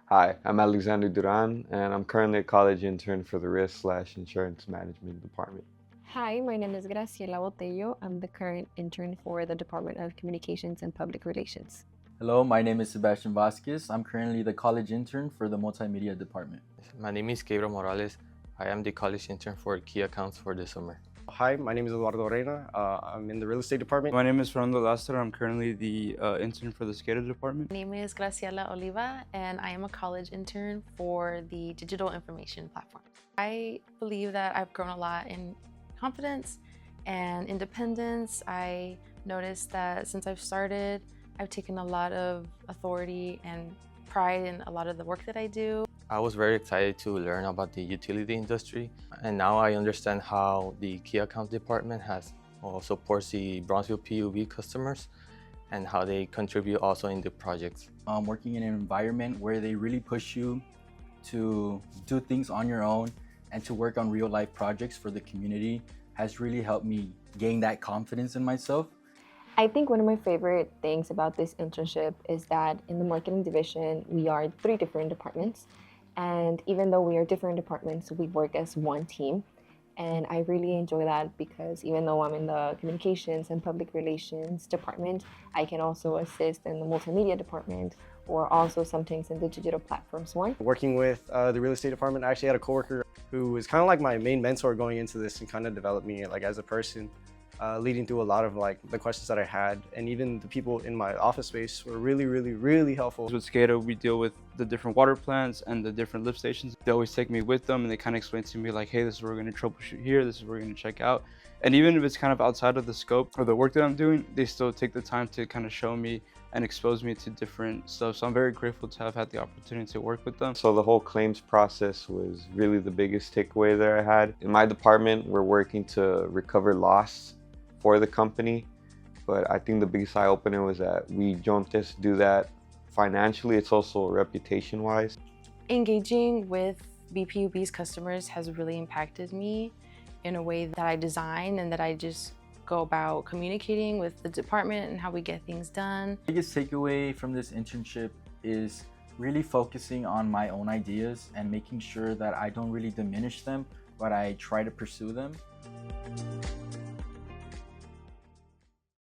Hi, I'm Alexander Duran, and I'm currently a college intern for the Risk/Insurance Management Department. Hi, my name is Graciela Botello. I'm the current intern for the Department of Communications and Public Relations. Hello, my name is Sebastian Vasquez. I'm currently the college intern for the multimedia department. My name is Gabriel Morales. I am the college intern for key accounts for the summer. Hi, my name is Eduardo Reina. I'm in the real estate department. My name is Fernando Lastra. I'm currently the intern for the SCADA department. My name is Graciela Oliva, and I am a college intern for the digital information platform. I believe that I've grown a lot in confidence and independence. I noticed that since I've started, I've taken a lot of authority and pride in a lot of the work that I do. I was very excited to learn about the utility industry, and now I understand how the key accounts department supports the Bronzeville BPUB customers and how they contribute also in the projects. Working in an environment where they really push you to do things on your own and to work on real life projects for the community has really helped me gain that confidence in myself. I think one of my favorite things about this internship is that in the marketing division, we are 3 different departments. And even though we are different departments, we work as one team. And I really enjoy that because even though I'm in the communications and public relations department, I can also assist in the multimedia department or also sometimes in the digital platforms one. Working with the real estate department, I actually had a coworker who was kind of like my main mentor going into this and kind of developed me like as a person, leading through a lot of like the questions that I had. And even the people in my office space were really helpful. With SCADA, we deal with the different water plants and the different lift stations. They always take me with them and they kind of explain to me like, hey, this is where we're going to troubleshoot here, this is where we're going to check out. And even if it's kind of outside of the scope of the work that I'm doing, they still take the time to kind of show me and expose me to different stuff. So I'm very grateful to have had the opportunity to work with them. So the whole claims process was really the biggest takeaway that I had. In my department, we're working to recover loss for the company, but I think the biggest eye-opener was that we don't just do that financially, it's also reputation-wise. Engaging with BPUB's customers has really impacted me in a way that I design and that I just go about communicating with the department and how we get things done. The biggest takeaway from this internship is really focusing on my own ideas and making sure that I don't really diminish them, but I try to pursue them.